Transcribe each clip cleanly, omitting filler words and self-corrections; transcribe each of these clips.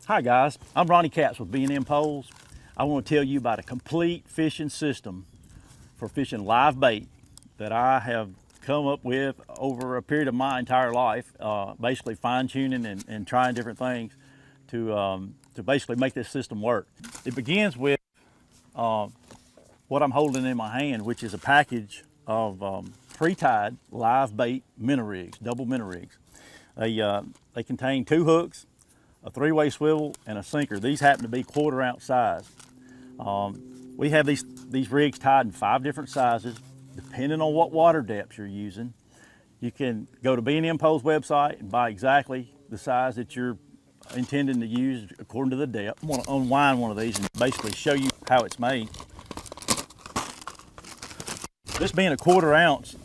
Hi guys, I'm Ronnie Capps with B&M Poles. I want to tell you about a complete fishing system for fishing live bait that I have come up with over a period of my entire life, basically fine-tuning and trying different things to basically make this system work. It begins with what I'm holding in my hand, which is a package of pre-tied live bait minnow rigs, double minnow rigs. They contain 2 hooks, a 3-way swivel, and a sinker. These happen to be 1/4 ounce size. We have these rigs tied in 5 different sizes, depending on what water depths you're using. You can go to B&M Poles website and buy exactly the size that you're intending to use according to the depth. I'm going to unwind one of these and basically show you how it's made. This being a 1/4 ounce,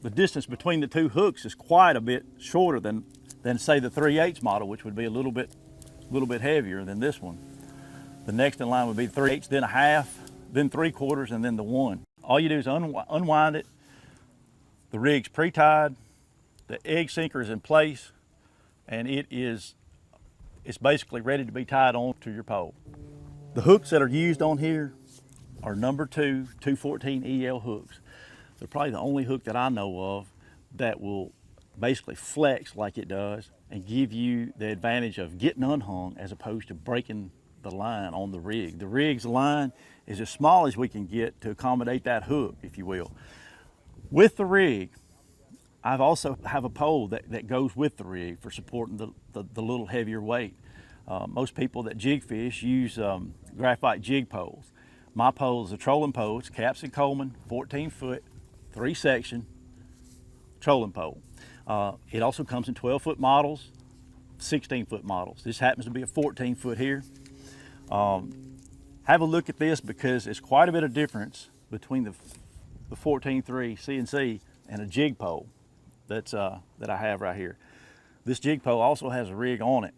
the distance between the 2 hooks is quite a bit shorter than say the 3/8 model, which would be a little bit heavier than this one. The next in line would be 3/8, then a half, then 3/4, and then the 1. All you do is unwind it. The rig's pre-tied, the egg sinker is in place, and it's basically ready to be tied on to your pole. The hooks that are used on here are number 2 214 EL hooks. They're probably the only hook that I know of that will basically flex like it does and give you the advantage of getting unhung as opposed to breaking the line on the rig. The rig's line is as small as we can get to accommodate that hook, if you will. With the rig, I also have a pole that goes with the rig for supporting the little heavier weight. Most people that jig fish use graphite jig poles. My pole is a trolling pole. It's Capps and Coleman, 14-foot, 3-section trolling pole. It also comes in 12-foot models, 16-foot models. This happens to be a 14-foot here. Have a look at this because it's quite a bit of difference between the 14.3 CNC and a jig pole that I have right here. This jig pole also has a rig on it,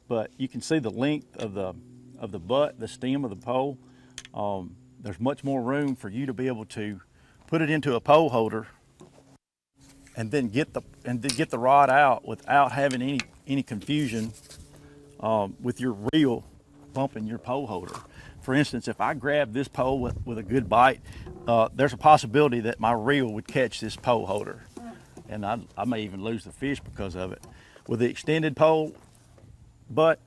but you can see the length of the butt, the stem of the pole. There's much more room for you to be able to put it into a pole holder and then get the rod out without having any confusion with your reel bumping your pole holder. For instance, if I grab this pole with a good bite, there's a possibility that my reel would catch this pole holder, and I may even lose the fish because of it. With the extended pole, but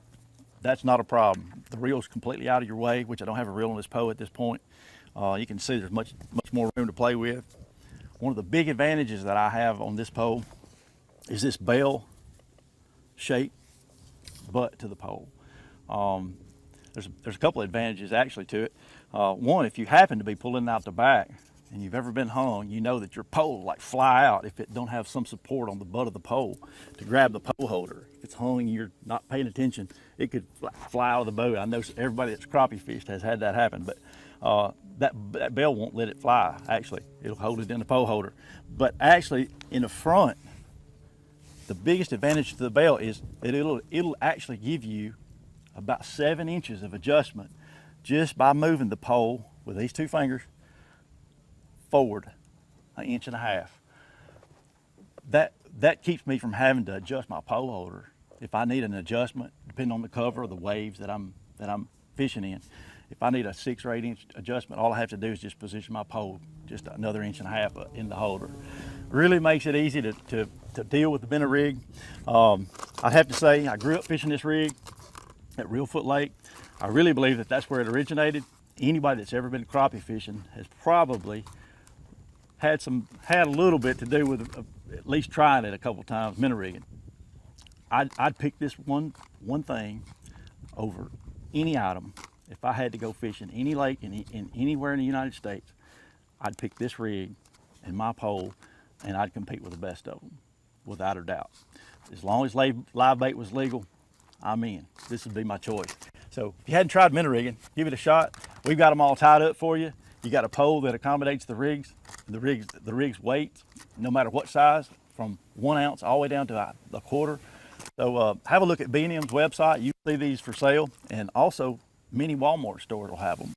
that's not a problem. The reel's completely out of your way, which I don't have a reel on this pole at this point. You can see there's much more room to play with. One of the big advantages that I have on this pole is this bell shaped butt to the pole. There's a couple of advantages actually to it. One, if you happen to be pulling out the back and you've ever been hung, you know that your pole will like fly out if it don't have some support on the butt of the pole to grab the pole holder. If it's hung and you're not paying attention, it could fly out of the boat. I know everybody that's crappie fished has had that happen, but that bell won't let it fly. Actually, it'll hold it in the pole holder. But actually, in the front, the biggest advantage to the bell is that it'll actually give you about 7 inches of adjustment just by moving the pole with these 2 fingers forward 1.5 inches. That keeps me from having to adjust my pole holder if I need an adjustment, depending on the cover or the waves that I'm fishing in. If I need a 6 or 8 inch adjustment, all I have to do is just position my pole just another 1.5 inches in the holder. Really makes it easy to deal with the minnow rig. I'd have to say I grew up fishing this rig at Reelfoot Lake. I really believe that that's where it originated. Anybody that's ever been crappie fishing has probably had a little bit to do with at least trying it a couple times, minnow rigging. I'd pick this one thing over any item. If I had to go fishing any lake in anywhere in the United States, I'd pick this rig and my pole, and I'd compete with the best of them, without a doubt. As long as live bait was legal, I'm in. This would be my choice. So if you hadn't tried minnow rigging, give it a shot. We've got them all tied up for you. You got a pole that accommodates the rig's weight, no matter what size, from 1 ounce all the way down to a 1/4. So have a look at B&M's website. You see these for sale, and also many Walmart stores will have them.